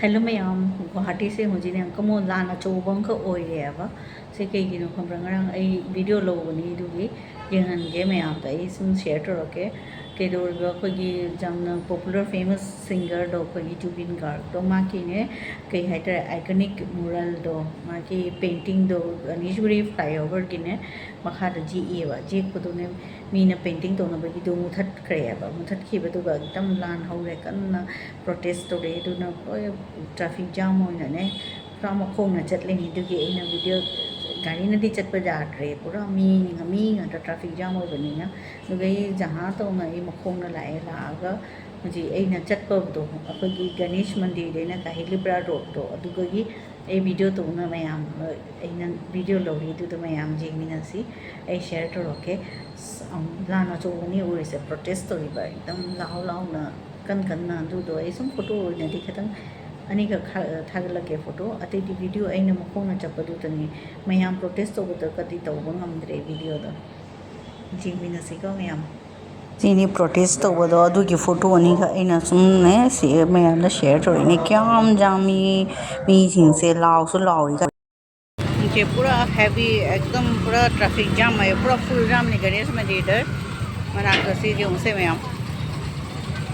Hello ma'am Guwahati से हूँ जिने कमो लान अचौब अमखा से कईगिनो खबर ngarang ai video लौबनी दुगी येंहनगे मैम आई सुम शेयर तौरके कईदौरबा अखोगी जामना पॉपुलर फेमस सिंगर दो अखोगी जुबिन गार्ग दो माकीने कई हाइटर आइकनिक मुरल दो माकी पेंटिंग दो गणेशगुरी फ्लाईओवर गिने मखादा जी एबा जे खुदोने मीना पेंटिंग तौनबगी दो मुथतख्रेबा मुथतखिबदुगा एकदम लान हौरे कन्ना प्रोटेस्ट तौरे दुना ट्रैफिक जाम होइनाने पूरा मखोंना चतलेनी दुगी अइना वीडियो गाड़ी नदी चतप जाद्रे पूरा मी ngata ट्रैफिक जाम होबनीना दुगई जहाँ तौना ई मखोंना लाए लागा मुझे अइना चतपबदो अखोगी गणेश मंदिर देना काहिलीब्रा रोड तो अदुगगी ए वीडियो तौना मयाम अइना वीडियो लौरी दुदो मयाम जेंगमिनासी ए शेयर तौरके लाना चौबनी ओरिसे प्रोटेस्ट तौरिबा एकदम लाउ लाउना कन्ना दुदो ए सुम फोटो ओइनादि खतंग अनिगा थागलके फोटो अतैदि वीडियो अइना मखोंना चपदुतनी मयाम प्रोटेस्ट तौबद कदि तौब ngamdre वीडियो द जेंगमिनासीको मयाम चीनी प्रोटेस्ट तौबदो अदुगी फोटो अनिगा अइना सुमने से मयाम शेयर तौरिने क्याम जामी मी सिंसे लाउसु लाउरी ये पूरा हैवी एकदम पूरा ट्रैफिक जाम है पूरा फुल जाम नहीं गणेश मंदिर इधर मनाकसी जो से में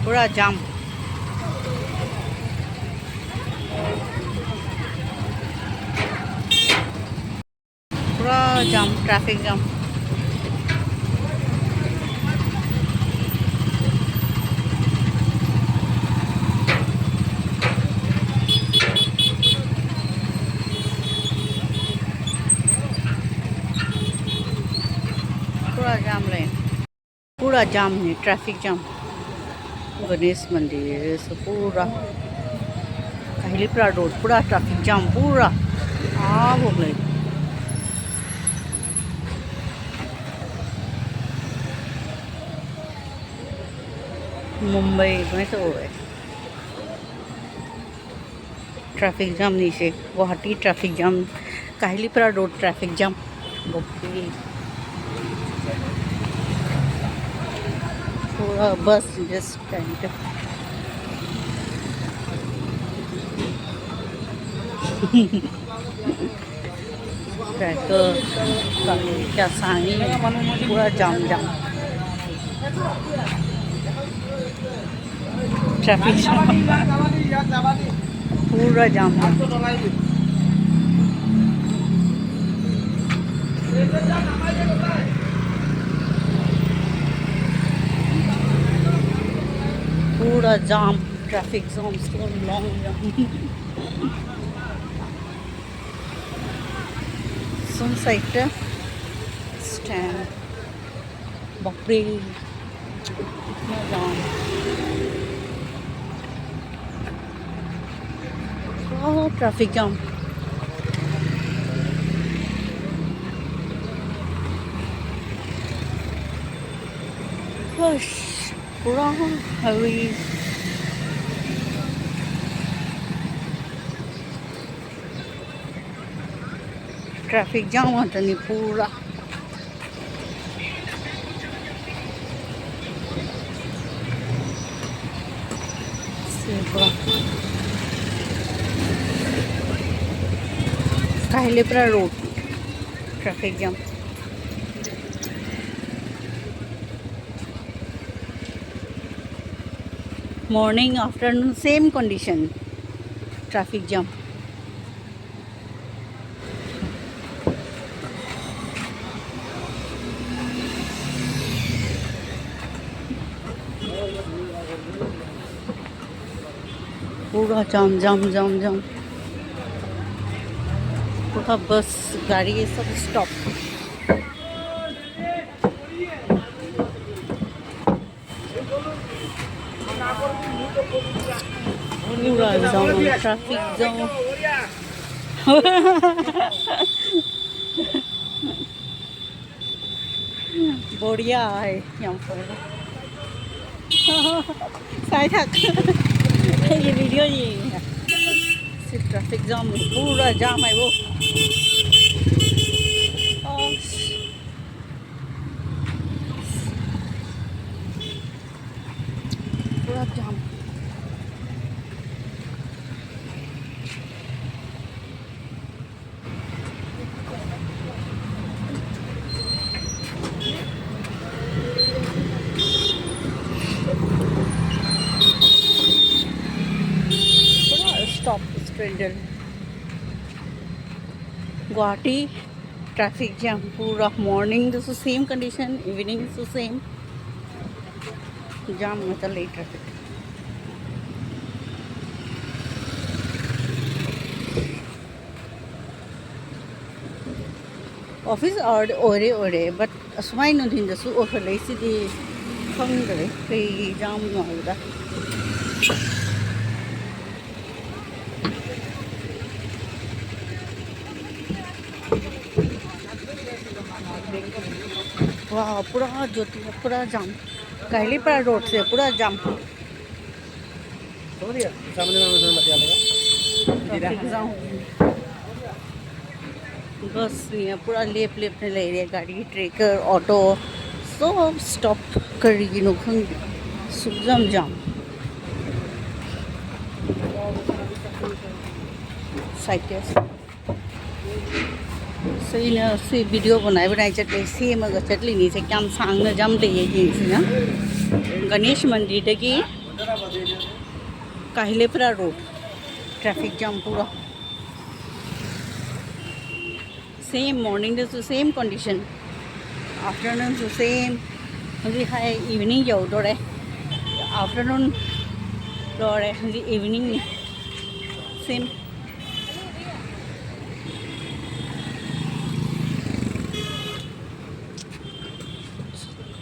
पूरा जाम पूरा जाम ट्रैफिक जाम पूरा जाम रहे पूरा जाम है ट्रैफिक जाम गणेश मंदिर से पूरा काहिलीपुरा रोड पूरा ट्रैफिक जाम पूरा हो गए मुंबई में तो हो गए ट्रैफिक जाम नीचे Guwahati traffic jam Kahilipara road traffic jam पूरा बस जस्ट टाइम पे क्या सानी पूरा जाम जाम ट्रैफिक जाम पूरा जाम पूरा जाम ट्रैफिक जाम सो लॉन्ग जाम सुन साइड स्टैंड बकरी इतना जाम ट्रैफिक जाम पूरा हैवी ट्रैफिक जाम होता नहीं पूरा Kahilipara road traffic jam morning afternoon same condition traffic jam पूरा जाम जाम जाम जाम पूरा बस गाड़ी ये सब स्टॉप पूरा जाम ट्रैफिक जाम बढ़िया है यहाँ पर ये वीडियो ये सिर्फ ट्रैफिक जाम पूरा जाम है वो पूरा जाम stop Stranded. Guwahati traffic jam पूरा morning this same condition, evening is the same jam मतलब late traffic. Office ore but asmai no din dasu offer lazy di khangre kai jam no da. वाह पूरा ज्योति पूरा जाम कालीपाड़ा road से पूरा जाम बस ये पूरा लेप ने ले रही है गाड़ी ट्रेकर ऑटो सब स्टॉप कर रही नो खंग सुजम जाम साइकिल सही ना से वीडियो बनाए चटले सेम अगर चटली नहीं से क्या सांग न जम ले ये ना गणेश मंदिर की काहिलेपुरा रोड ट्रैफिक जाम पूरा same morning to same condition afternoon to same हजी हाई इवनिंग जाओ दौड़े आफ्टरनून दौड़े हजी इवनिंग सेम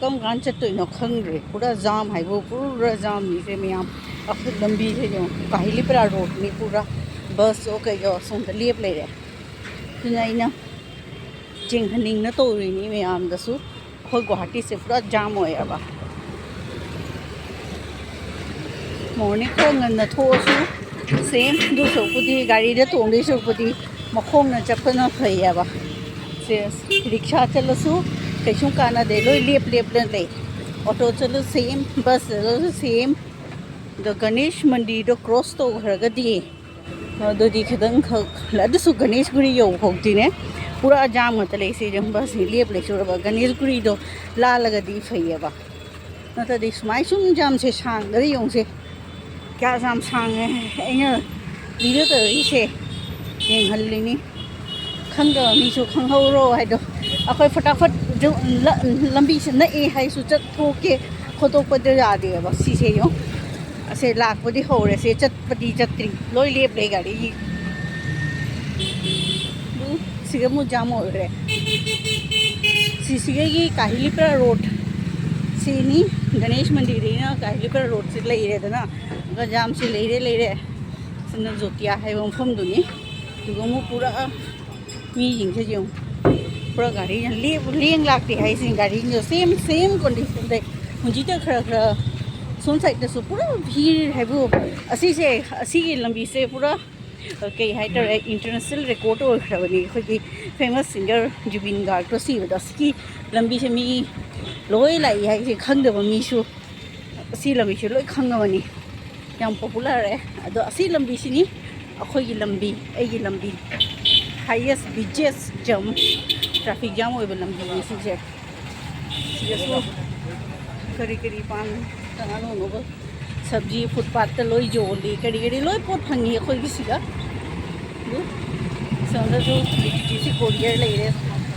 कम गान चतुनो खंग्रे पूरा जाम है वो पूरा जाम नीचे में आप अखिल लंबी है जो काहिलीपुरा रोड में पूरा बस ओके जो सोंद लेप ले रहे तुना जेंगनिंग न तौरीनी मैम दसु अखोई गुवाहाटी से पूरा जाम होयाबा मॉर्निंग को ngन थोसु सेम दु सोपुदी गाड़ी दे तोंदे सोपुदी मखोंग न चपना फैयाबा से रिक्शा चलसु कैसू काना दे लो लेप ले ऑटो चलो सेम बस चलो सेम द गणेश मंदिर दो क्रॉस तो हरगदी दी खदंग खलदसु गणेश गुरी यो होगदिने पूरा जाम मतले से जम बस लेप ले छोरबा गणेश गुरी दो लालगदी फैयबा नतदी सुमाई सुम जाम से सांग दरी यों से क्या जाम सांग है एना वीडियो तो इसे येंहल्लिनी खंग मीसु खंगहौरो हाइदो अखोई फटाफट जो लंबी से नए है सुचत थोके खोटोपद यादे बस सीसे यो असे लाखपदी होरे से चटपदी चत्री लोई लेप ले गाड़ी सिगमु जाम हो रे सीसीगे की काहिलीपुरा रोड सीनी गणेश मंदिर ना काहिलीपुरा रोड से ले रे ना जाम से ले रे सना जोतिया है मफम दुनी दुगमु पूरा मी जिंग से पूरा गाड़ी लेंग लाते हैं इस गाड़ी जो सेम कंडीशन दे मुझे तो खरा सोन साइड से पूरा भीड़ है वो असी की लंबी से पूरा कई है तो इंटरनेशनल रिकॉर्ड हो खरबनी अखोई फेमस सिंगर जुबिन गार्ग तो सिबद की लंबी से मी लोई लाई है से खंगदब मीसु असी लंबी से लोई खंगबनी याम पॉपुलर है अदो असी लंबी सिनी अखोई लंबी एगी लंबी हाईएस्ट बिगेस्ट जम ट्रैफिक जाम हो लंबी से करी पान तंगानो सब्जी फुटपाथ लोई जोली कड़ी लोई पोट फंगी अखोई सिगा सोंदो सी कोरियर लेरे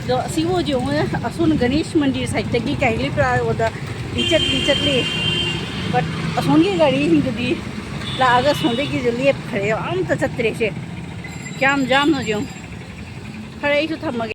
दो सिवो जो असोन गणेश मंदिर साइड की काहिलीपुरा ओदा लीचत ले बट असोन की गाड़ी हिंदी लागा सोंदे की जो लेप खड़े आम तो चतरे से क्या जाम हो जो खड़े ही तो थम